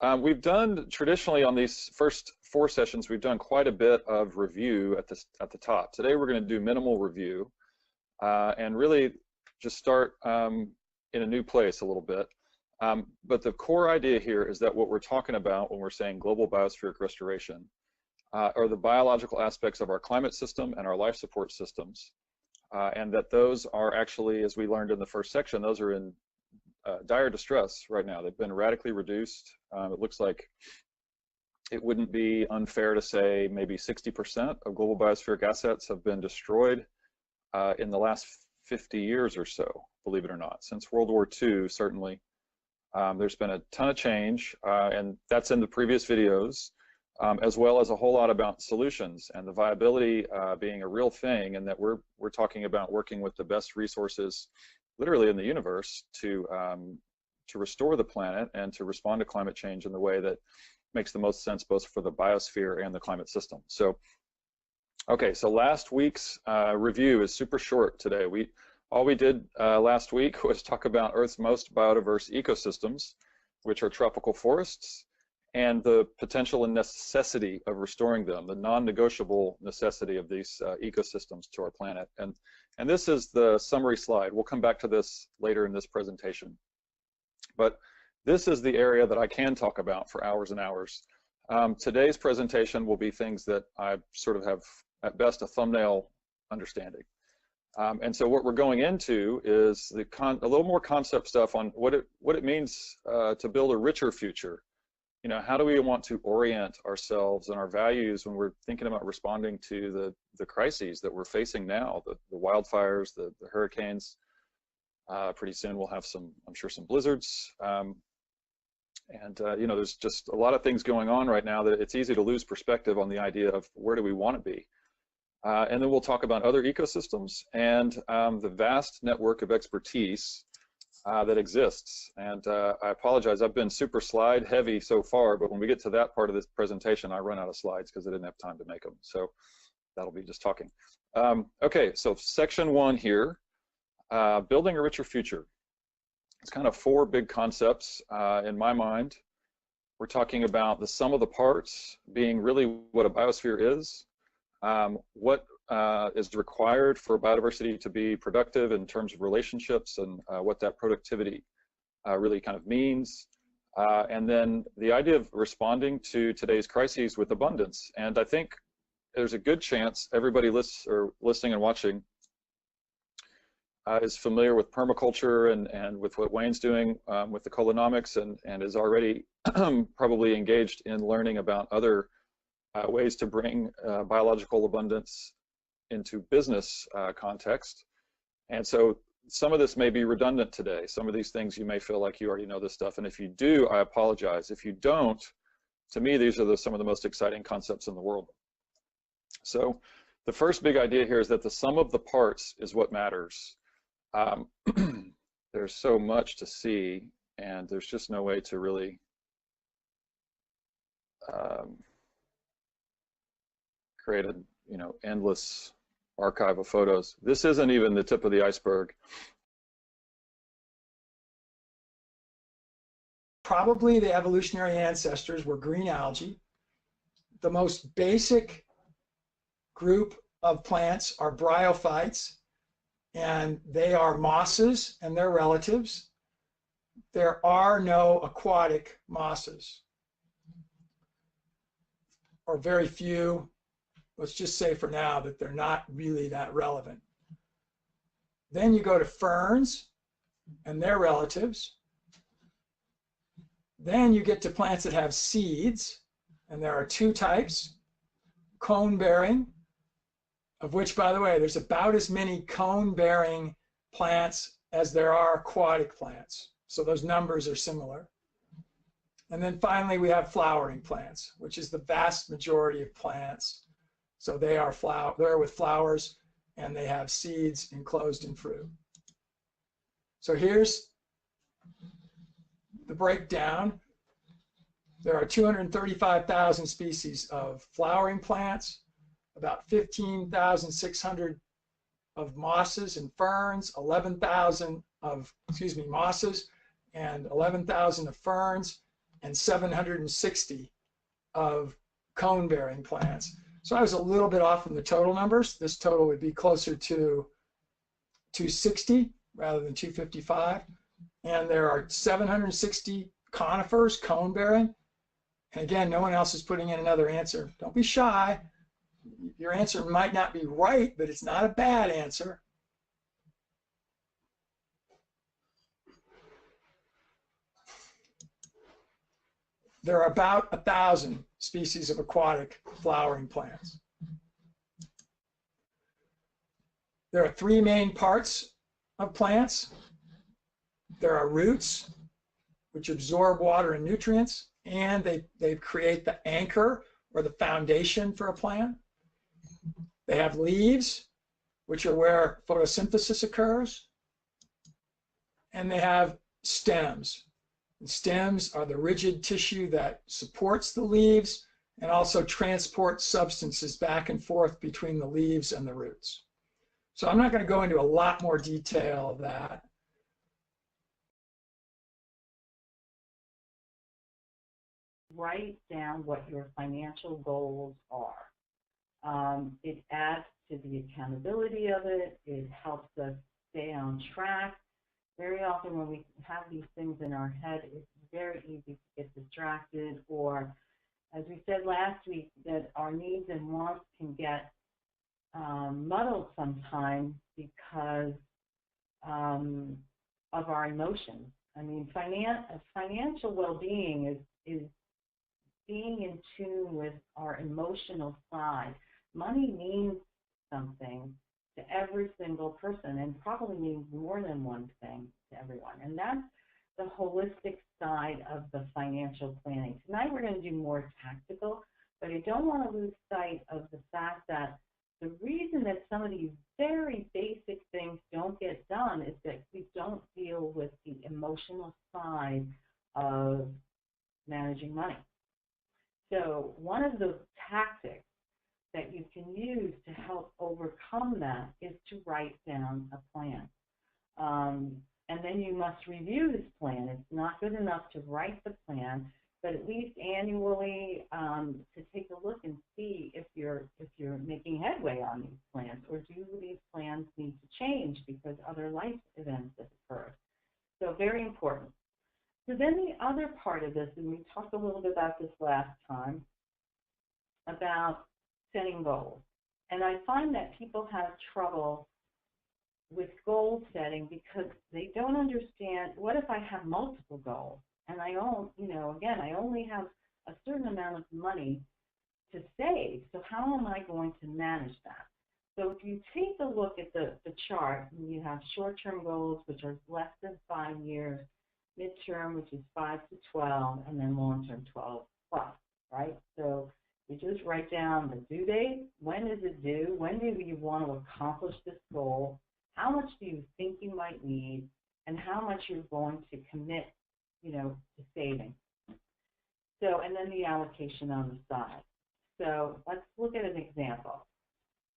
We've done traditionally on these first 4 sessions, we've done quite a bit of review at the top. Today we're going to do minimal review and really just start in a new place a little bit. But the core idea here is that what we're talking about when we're saying global biospheric restoration are the biological aspects of our climate system and our life support systems, and that those are actually, as we learned in the first section, those are in dire distress right now. They've been radically reduced. It looks like it wouldn't be unfair to say maybe 60% of global biospheric assets have been destroyed in the last 50 years or so, believe it or not. Since World War II, certainly, there's been a ton of change, and that's in the previous videos, as well as a whole lot about solutions and the viability being a real thing, and that we're talking about working with the best resources literally in the universe to restore the planet and to respond to climate change in the way that makes the most sense both for the biosphere and the climate system. So, okay, so last week's review is super short today. All we did last week was talk about Earth's most biodiverse ecosystems, which are tropical forests, and the potential and necessity of restoring them, the non-negotiable necessity of these ecosystems to our planet. And this is the summary slide. We'll come back to this later in this presentation. But this is the area that I can talk about for hours and hours. Today's presentation will be things that I sort of have, at best, a thumbnail understanding. And so what we're going into is a little more concept stuff on what it means to build a richer future. You know, how do we want to orient ourselves and our values when we're thinking about responding to the crises that we're facing now, the wildfires, the hurricanes. Pretty soon we'll have I'm sure some blizzards. You know, there's just a lot of things going on right now that it's easy to lose perspective on the idea of where do we want to be. And then we'll talk about other ecosystems and the vast network of expertise that exists. And I apologize, I've been super slide heavy so far, but when we get to that part of this presentation, I run out of slides because I didn't have time to make them. So that'll be just talking. Okay, so section 1 here, building a richer future. It's kind of 4 big concepts in my mind. We're talking about the sum of the parts being really what a biosphere is, what is required for biodiversity to be productive in terms of relationships, and what that productivity really kind of means, and then the idea of responding to today's crises with abundance. And I think there's a good chance everybody listening and watching is familiar with permaculture and with what Wayne's doing with the Colonomics, and is already probably engaged in learning about other ways to bring biological abundance into business context. And so some of this may be redundant today. Some of these things you may feel like you already know this stuff, and if you do, I apologize. If you don't, to me, these are some of the most exciting concepts in the world. So the first big idea here is that the sum of the parts is what matters. There's so much to see, and there's just no way to really create a endless archive of photos. This isn't even the tip of the iceberg. Probably the evolutionary ancestors were green algae. The most basic group of plants are bryophytes, and they are mosses and their relatives. There are no aquatic mosses, or very few. Let's just say for now that they're not really that relevant. Then you go to ferns and their relatives. Then you get to plants that have seeds, and there are 2 types: cone-bearing, of which, by the way, there's about as many cone-bearing plants as there are aquatic plants. So those numbers are similar. And then finally, we have flowering plants, which is the vast majority of plants. So they are they're with flowers, and they have seeds enclosed in fruit. So here's the breakdown. There are 235,000 species of flowering plants, about 15,600 of mosses and ferns, 11,000 of, mosses, and 11,000 of ferns, and 760 of cone-bearing plants. So I was a little bit off from the total numbers. This total would be closer to 260 rather than 255. And there are 760 conifers, cone-bearing. And again, no one else is putting in another answer. Don't be shy. Your answer might not be right, but it's not a bad answer. There are about 1,000 species of aquatic flowering plants. There are three main parts of plants. There are roots, which absorb water and nutrients, and they create the anchor or the foundation for a plant. They have leaves, which are where photosynthesis occurs. And they have stems. And stems are the rigid tissue that supports the leaves and also transports substances back and forth between the leaves and the roots. So I'm not going to go into a lot more detail of that. Write down what your financial goals are. It adds to the accountability of it. It helps us stay on track. Very often when we have these things in our head, it's very easy to get distracted, or as we said last week, that our needs and wants can get muddled sometimes because of our emotions. I mean, financial well-being is being in tune with our emotional side. Money means something to every single person and probably means more than one thing to everyone. And that's the holistic side of the financial planning. Tonight we're going to do more tactical, but I don't want to lose sight of the fact that the reason that some of these very basic things don't get done is that we don't deal with the emotional side of managing money. So one of the tactics that you can use to help overcome that is to write down a plan. And then you must review this plan. It's not good enough to write the plan, but at least annually to take a look and see if you're making headway on these plans, or do these plans need to change because other life events have occurred. So very important. So then the other part of this, and we talked a little bit about this last time, about setting goals. And I find that people have trouble with goal setting because they don't understand, what if I have multiple goals? And I only have a certain amount of money to save, so how am I going to manage that? So if you take a look at the chart, you have short-term goals, which are less than 5 years, midterm, which is 5 to 12, and then long-term 12 plus, right? So you just write down the due date, when is it due, when do you want to accomplish this goal, how much do you think you might need, and how much you're going to commit, to saving. So, and then the allocation on the side. So let's look at an example.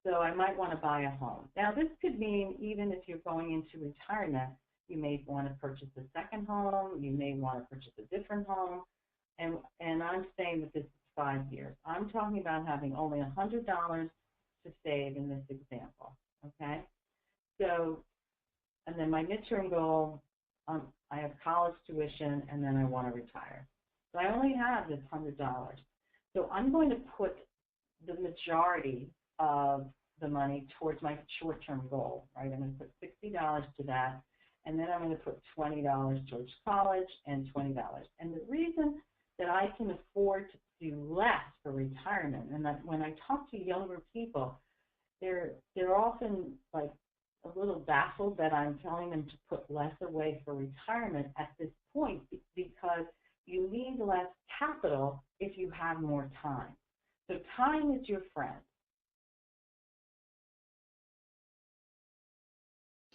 So I might want to buy a home. Now this could mean even if you're going into retirement, you may want to purchase a second home, you may want to purchase a different home, and I'm saying that this is 5 years. I'm talking about having only $100 to save in this example, okay? So, and then my midterm goal, I have college tuition, and then I want to retire. So I only have this $100. So I'm going to put the majority of the money towards my short-term goal, right? I'm going to put $60 to that, and then I'm going to put $20 towards college and $20. And the reason that I can afford to do less for retirement, and that when I talk to younger people, they're often like a little baffled that I'm telling them to put less away for retirement at this point, because you need less capital if you have more time. So time is your friend.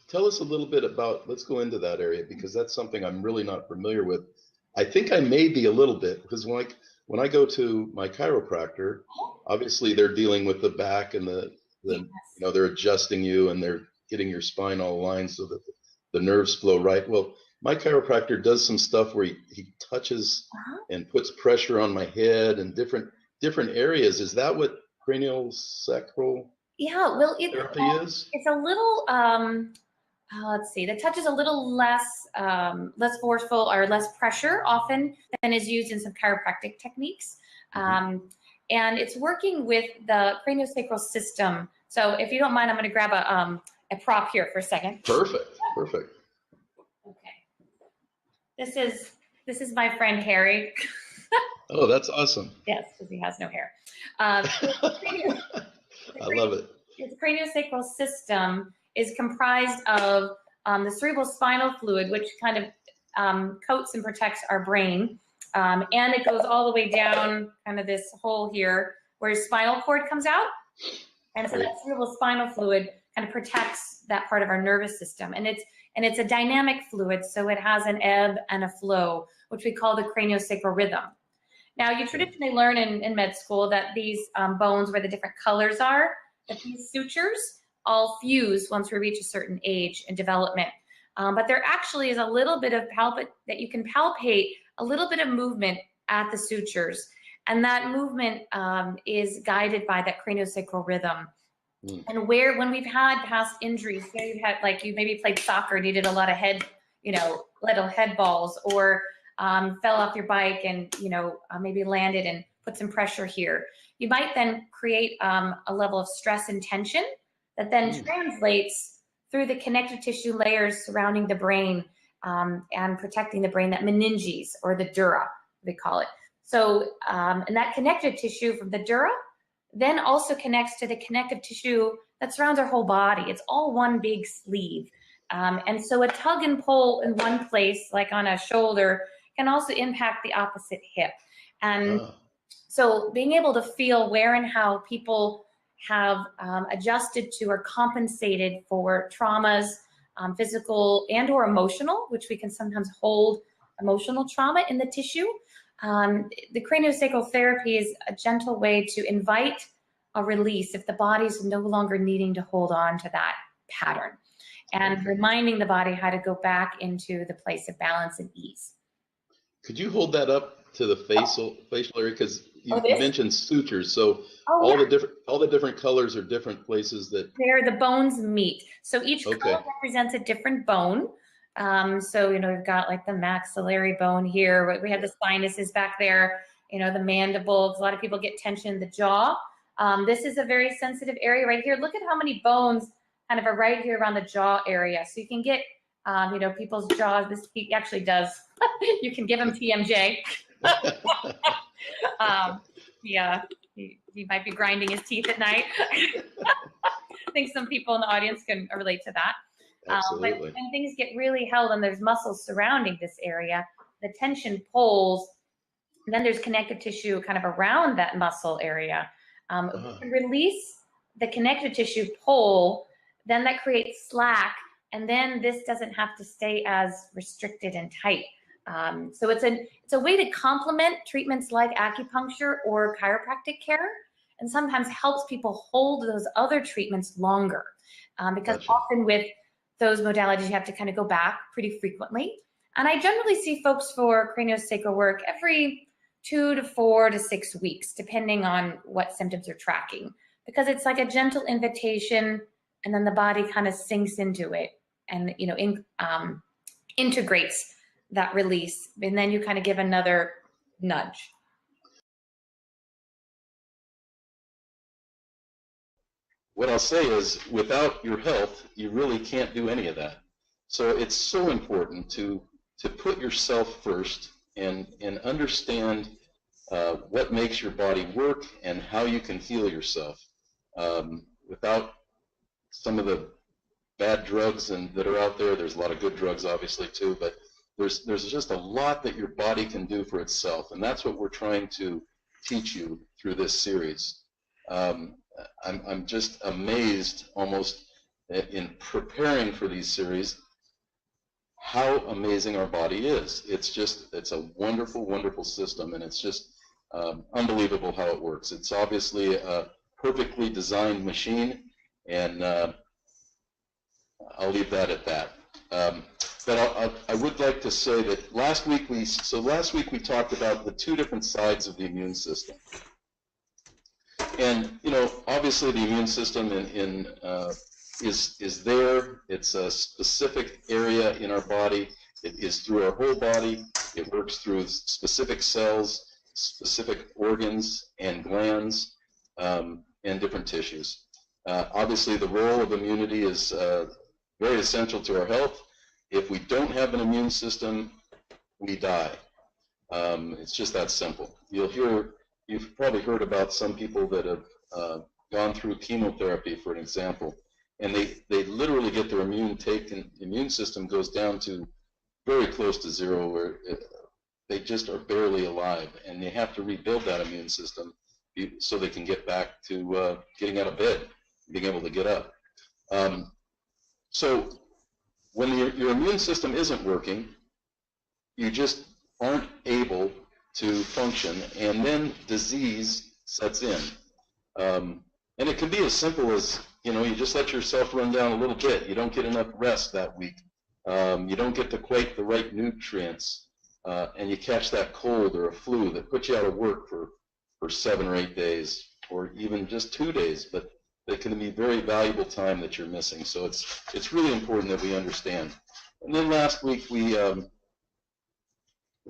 Tell us a little bit about, let's go into that area, because that's something I'm really not familiar with. I think I may be a little bit, because when I go to my chiropractor, obviously they're dealing with the back and yes. They're adjusting you and they're getting your spine all aligned so that the nerves flow right. Well, my chiropractor does some stuff where he touches and puts pressure on my head and different areas. Is that what cranial sacral Yeah, well, therapy is? it's a little, let's see, the touch is a little less less forceful or less pressure often than is used in some chiropractic techniques. And it's working with the craniosacral system. So if you don't mind, I'm going to grab a prop here for a second. Perfect, perfect. Okay. This is my friend Harry. Oh, that's awesome. Yes, because he has no hair. I love it. The craniosacral system is comprised of the cerebral spinal fluid, which kind of coats and protects our brain. And it goes all the way down kind of this hole here where your spinal cord comes out. And so that cerebral spinal fluid kind of protects that part of our nervous system. And it's a dynamic fluid, so it has an ebb and a flow, which we call the craniosacral rhythm. Now, you traditionally learn in med school that these bones where the different colors are, that these sutures all fuse once we reach a certain age in development. But there actually is a little bit of that you can palpate a little bit of movement at the sutures. And that movement is guided by that craniosacral rhythm. And when we've had past injuries, you've had, like, you maybe played soccer and you did a lot of little head balls, or fell off your bike and, maybe landed and put some pressure here. You might then create a level of stress and tension that then translates through the connective tissue layers surrounding the brain and protecting the brain, that meninges, or the dura, they call it. So, and that connective tissue from the dura then also connects to the connective tissue that surrounds our whole body. It's all one big sleeve. And so a tug and pull in one place, like on a shoulder, can also impact the opposite hip. And so being able to feel where and how people have adjusted to or compensated for traumas, physical and or emotional, which we can sometimes hold emotional trauma in the tissue. The craniosacral therapy is a gentle way to invite a release if the body's no longer needing to hold on to that pattern, and reminding the body how to go back into the place of balance and ease. Could you hold that up to the facial area? Because you mentioned sutures, so all the different colors are different places that where the bones meet. So each color represents a different bone. So we've got like the maxillary bone here. We have the sinuses back there. The mandible. A lot of people get tension in the jaw. This is a very sensitive area right here. Look at how many bones kind of are right here around the jaw area. So you can get people's jaws. This he actually does. You can give him TMJ. Yeah, he might be grinding his teeth at night. I think some people in the audience can relate to that. Absolutely. But when things get really held and there's muscles surrounding this area, the tension pulls, and then there's connective tissue kind of around that muscle area. We can release the connective tissue pull, then that creates slack, and then this doesn't have to stay as restricted and tight. So it's a way to complement treatments like acupuncture or chiropractic care, and sometimes helps people hold those other treatments longer. Because often with those modalities, you have to kind of go back pretty frequently. And I generally see folks for craniosacral work every 2 to 4 to 6 weeks, depending on what symptoms you're tracking, because it's like a gentle invitation, and then the body kind of sinks into it and integrates that release, and then you kind of give another nudge. What I'll say is, without your health, you really can't do any of that. So it's so important to put yourself first and understand what makes your body work and how you can heal yourself. Without some of the bad drugs that are out there, there's a lot of good drugs obviously too, but there's just a lot that your body can do for itself, and that's what we're trying to teach you through this series. I'm just amazed almost in preparing for these series how amazing our body is. It's a wonderful, wonderful system, and it's just unbelievable how it works. It's obviously a perfectly designed machine, and I'll leave that at that. But I would like to say that last week we talked about the two different sides of the immune system. And, you know, obviously the immune system is there. It's a specific area in our body. It is through our whole body. It works through specific cells, specific organs and glands, and different tissues. Obviously, the role of immunity is very essential to our health. If we don't have an immune system, we die. It's just that simple. You've probably heard about some people that have gone through chemotherapy, for an example, and they literally get their immune system goes down to very close to zero, where they just are barely alive, and they have to rebuild that immune system so they can get back to getting out of bed, being able to get up. So when your immune system isn't working, you just aren't able to function, and then disease sets in. And it can be as simple as, you know, you just let yourself run down a little bit. You don't get enough rest that week. You don't get quite the right nutrients, and you catch that cold or a flu that puts you out of work for 7 or 8 days, or even just 2 days. But it can be very valuable time that you're missing. So it's really important that we understand. And then last week we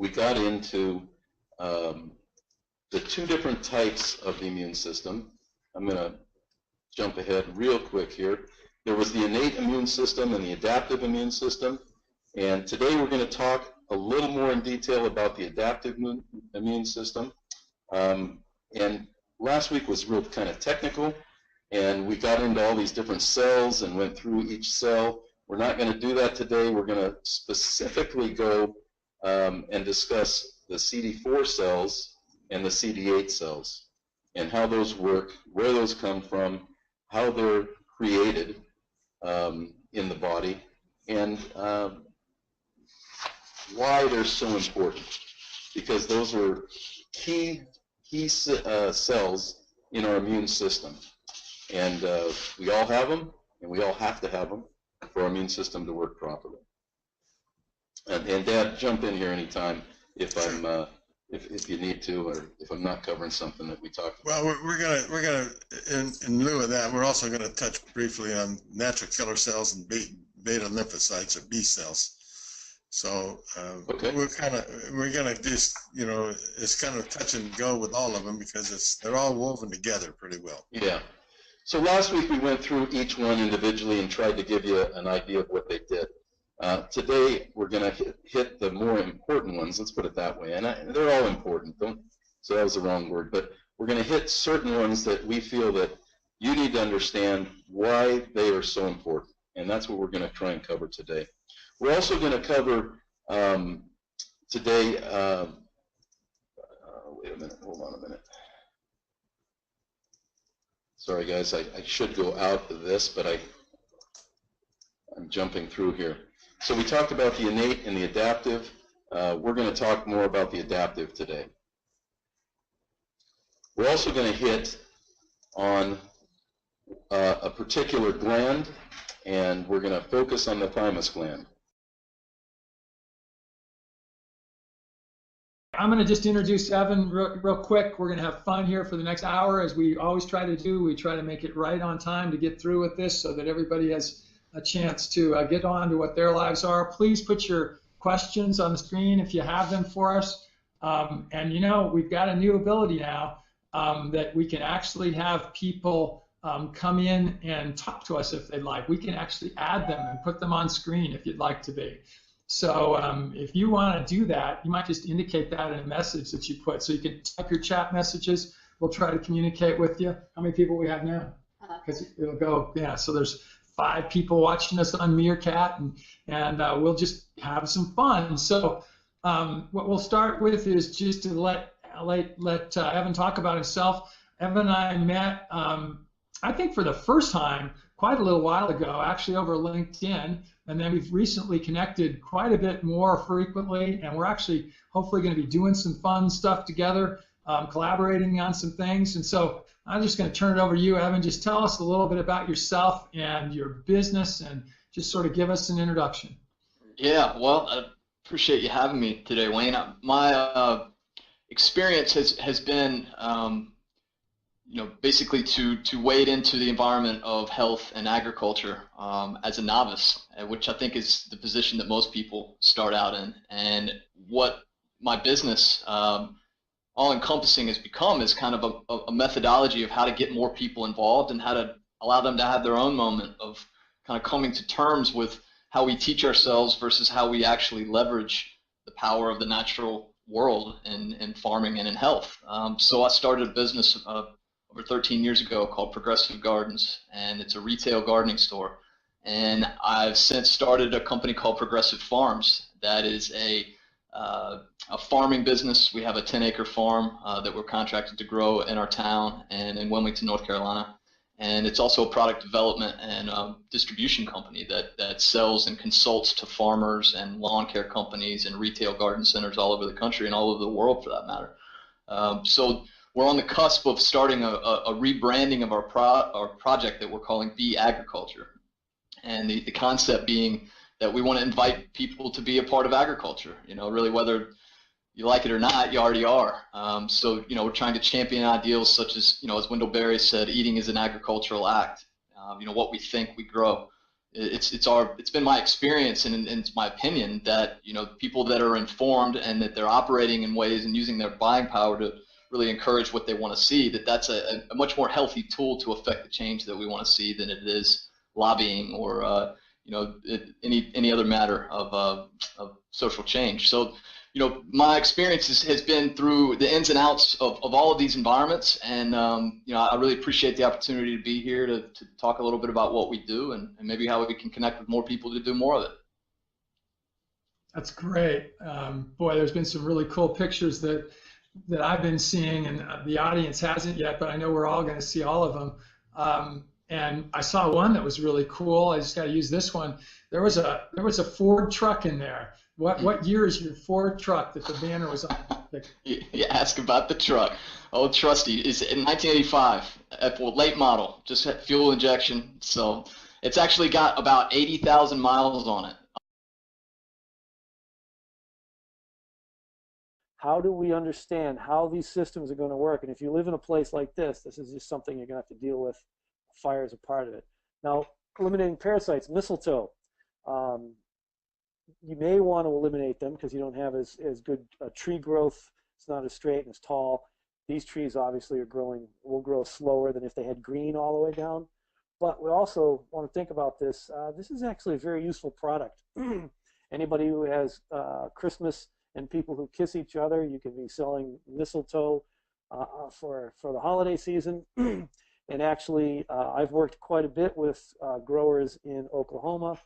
got into the two different types of the immune system. I'm going to jump ahead real quick here. There was the innate immune system and the adaptive immune system. And today we're going to talk a little more in detail about the adaptive immune system. And last week was real kind of technical, and we got into all these different cells and went through each cell. We're not going to do that today. We're going to specifically go and discuss the CD4 cells and the CD8 cells and how those work, where those come from, how they're created in the body, and why they're so important. Because those are key cells in our immune system. And we all have them, and we all have to have them for our immune system to work properly. And Dad, jump in here anytime if I'm if you need to, or if I'm not covering something that we talked about. Well, we're gonna in lieu of that, we're also gonna touch briefly on natural killer cells and beta lymphocytes, or B cells. So okay. we're gonna just, you know, it's kind of touch and go with all of them because they're all woven together pretty well. Yeah. So last week we went through each one individually and tried to give you an idea of what they did. Today we're going to hit the more important ones, let's put it that way, and they're all important, so that was the wrong word, but we're going to hit certain ones that we feel that you need to understand why they are so important, and that's what we're going to try and cover today. We're also going to cover today, wait a minute, hold on a minute. Sorry guys, I should go out of this, but I'm jumping through here. So we talked about the innate and the adaptive. We're going to talk more about the adaptive today. We're also going to hit on a particular gland, and we're going to focus on the thymus gland. I'm going to just introduce Evan real quick. We're going to have fun here for the next hour, as we always try to do. We try to make it right on time to get through with this so that everybody has a chance to get on to what their lives are. Please put your questions on the screen if you have them for us. And you know, we've got a new ability now that we can actually have people come in and talk to us if they'd like. We can actually add them and put them on screen if you'd like to be. So if you want to do that, you might just indicate that in a message that you put. So you can type your chat messages. We'll try to communicate with you. How many people we have now? Because it'll go, yeah, so there's 5 people watching us on Meerkat, and we'll just have some fun. So what we'll start with is just to let Evan talk about himself. Evan and I met, I think for the first time, quite a little while ago, actually over LinkedIn, and then we've recently connected quite a bit more frequently, and we're actually hopefully going to be doing some fun stuff together, collaborating on some things. And so I'm just going to turn it over to you, Evan. Just tell us a little bit about yourself and your business, and just sort of give us an introduction. Yeah, well, I appreciate you having me today, Wayne. My experience has been, basically to wade into the environment of health and agriculture as a novice, which I think is the position that most people start out in. And what my business, all encompassing, has become is kind of a methodology of how to get more people involved and how to allow them to have their own moment of kind of coming to terms with how we teach ourselves versus how we actually leverage the power of the natural world in farming and in health. So I started a business over 13 years ago called Progressive Gardens, and it's a retail gardening store. And I've since started a company called Progressive Farms that is a farming business. We have a 10-acre farm that we're contracted to grow in our town and in Wilmington, North Carolina. And it's also a product development and distribution company that sells and consults to farmers and lawn care companies and retail garden centers all over the country and all over the world, for that matter. So we're on the cusp of starting a rebranding of our project that we're calling Be Agriculture. And the concept being that we want to invite people to be a part of agriculture, really, whether you like it or not, you already are. So, we're trying to champion ideals such as, as Wendell Berry said, eating is an agricultural act. What we think, we grow. It's been my experience and it's my opinion that, people that are informed and that they're operating in ways and using their buying power to really encourage what they want to see, that's a much more healthy tool to affect the change that we want to see than it is lobbying or, any other matter of social change. So, my experience has been through the ins and outs of all of these environments, and I really appreciate the opportunity to be here to talk a little bit about what we do and maybe how we can connect with more people to do more of it. That's great. Boy, there's been some really cool pictures that I've been seeing, and the audience hasn't yet, but I know we're all going to see all of them. And I saw one that was really cool. I just got to use this one. There was a Ford truck in there. What year is your Ford truck that the banner was on? You ask about the truck. Oh, trusty. It's in 1985, late model, just had fuel injection. So it's actually got about 80,000 miles on it. How do we understand how these systems are going to work? And if you live in a place like this is just something you're going to have to deal with. Fire is a part of it. Now, eliminating parasites, mistletoe. You may want to eliminate them because you don't have as good tree growth. It's not as straight and as tall. These trees obviously will grow slower than if they had green all the way down. But we also want to think about this. This is actually a very useful product. Anybody who has Christmas and people who kiss each other, you can be selling mistletoe for the holiday season. And actually, I've worked quite a bit with growers in Oklahoma,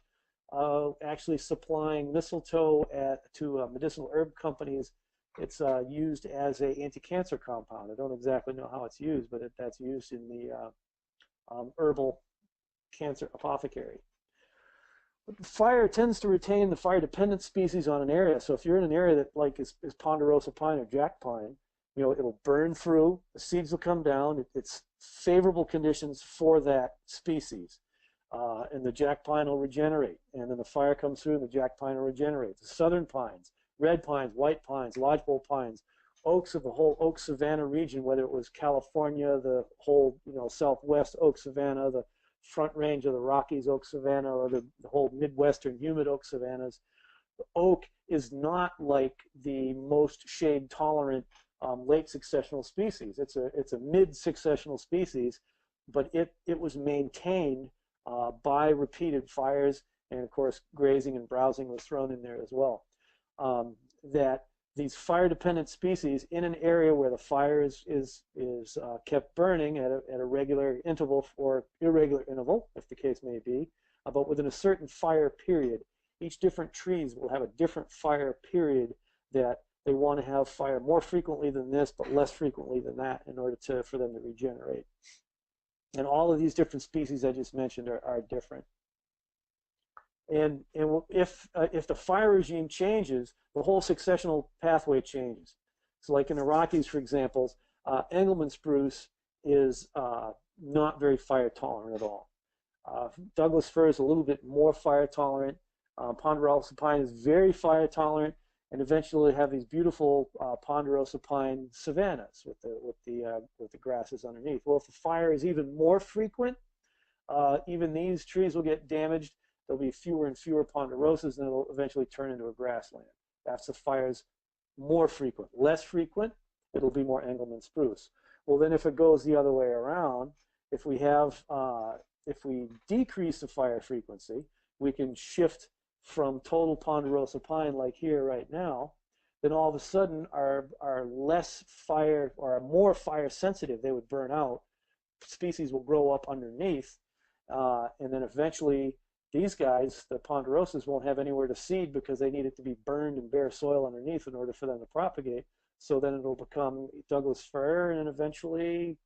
actually supplying mistletoe to medicinal herb companies. It's used as an anti-cancer compound. I don't exactly know how it's used, but that's used in the herbal cancer apothecary. But the fire tends to retain the fire-dependent species on an area. So if you're in an area that is ponderosa pine or jack pine, it'll burn through, the seeds will come down, it's favorable conditions for that species. And the jack pine will regenerate, and then the fire comes through and the jack pine will regenerate. The southern pines, red pines, white pines, lodgepole pines, oaks of the whole oak savanna region, whether it was California, the whole southwest oak savanna, the front range of the Rockies oak savanna, or the whole midwestern humid oak savannas. The oak is not like the most shade tolerant late successional species. It's a mid-successional species, but it was maintained by repeated fires, and of course grazing and browsing was thrown in there as well. That these fire-dependent species in an area where the fire is kept burning at a regular interval or irregular interval, if the case may be, but within a certain fire period, each different trees will have a different fire period that they want to have fire more frequently than this, but less frequently than that in order for them to regenerate. And all of these different species I just mentioned are different. And if the fire regime changes, the whole successional pathway changes. So like in the Rockies, for example, Engelmann spruce is not very fire tolerant at all. Douglas fir is a little bit more fire tolerant. Ponderosa pine is very fire tolerant, and eventually have these beautiful ponderosa pine savannas with the grasses underneath. Well, if the fire is even more frequent, even these trees will get damaged. There'll be fewer and fewer ponderosas, and it'll eventually turn into a grassland. That's the fire's more frequent. Less frequent, it'll be more Engelmann spruce. Well, then if it goes the other way around, if we decrease the fire frequency, we can shift from total ponderosa pine like here right now, then all of a sudden our less fire or are more fire sensitive, they would burn out, species will grow up underneath, and then eventually these guys, the ponderosas, won't have anywhere to seed because they need it to be burned in bare soil underneath in order for them to propagate. So then it'll become Douglas fir and eventually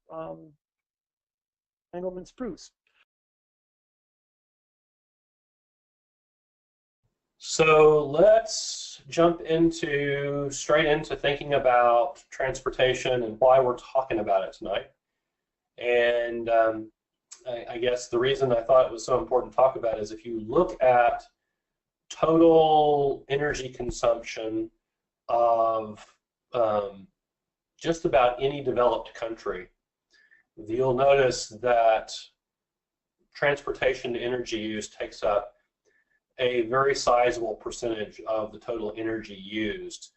Engelmann spruce. So let's jump straight into thinking about transportation and why we're talking about it tonight. And I guess the reason I thought it was so important to talk about is if you look at total energy consumption of just about any developed country, you'll notice that transportation to energy use takes up a very sizable percentage of the total energy used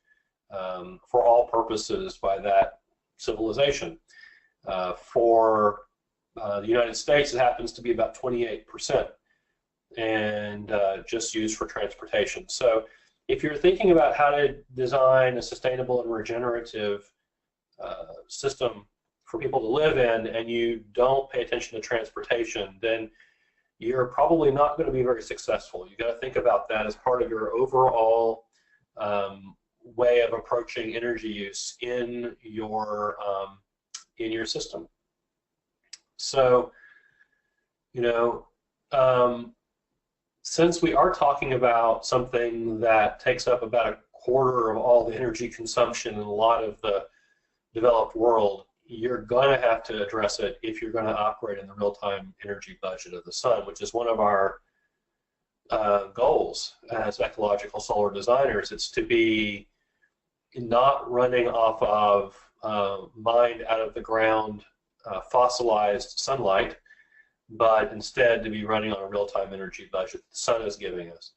for all purposes by that civilization. For the United States, it happens to be about 28%, and just used for transportation. So if you're thinking about how to design a sustainable and regenerative system for people to live in, and you don't pay attention to transportation, then you're probably not going to be very successful. You've got to think about that as part of your overall way of approaching energy use in your system. So, since we are talking about something that takes up about a quarter of all the energy consumption in a lot of the developed world, you're going to have to address it if you're going to operate in the real-time energy budget of the sun, which is one of our goals as ecological solar designers. It's to be not running off of mined out of the ground fossilized sunlight, but instead to be running on a real-time energy budget the sun is giving us.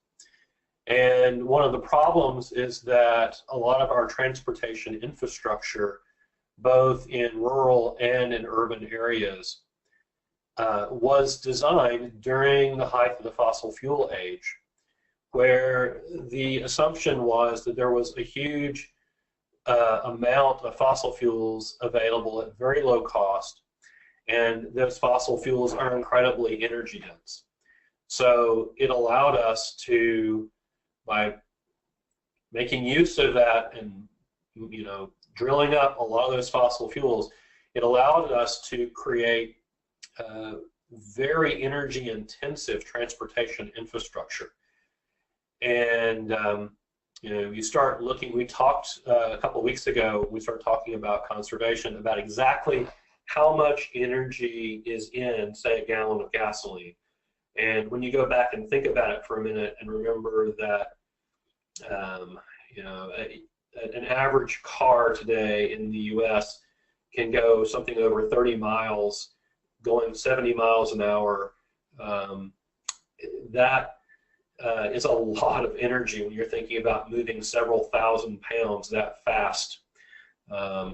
And one of the problems is that a lot of our transportation infrastructure, both in rural and in urban areas, was designed during the height of the fossil fuel age, where the assumption was that there was a huge amount of fossil fuels available at very low cost, and those fossil fuels are incredibly energy dense. So it allowed us to, by making use of that and drilling up a lot of those fossil fuels, it allowed us to create very energy intensive transportation infrastructure. And you start looking, we talked a couple of weeks ago, we started talking about conservation, about exactly how much energy is in, say, a gallon of gasoline. And when you go back and think about it for a minute and remember that, an average car today in the US can go something over 30 miles, going 70 miles an hour. That is a lot of energy when you're thinking about moving several thousand pounds that fast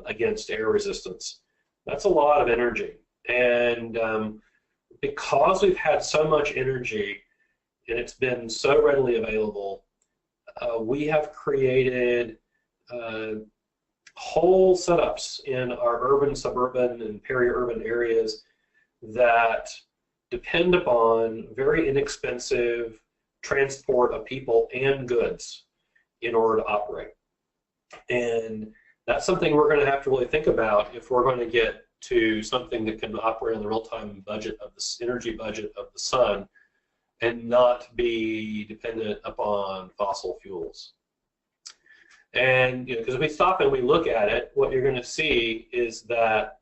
against air resistance. That's a lot of energy. And because we've had so much energy and it's been so readily available, we have created whole setups in our urban, suburban, and peri-urban areas that depend upon very inexpensive transport of people and goods in order to operate. And that's something we're going to have to really think about if we're going to get to something that can operate on the real-time budget of the energy budget of the sun and not be dependent upon fossil fuels. And because if we stop and we look at it, what you're going to see is that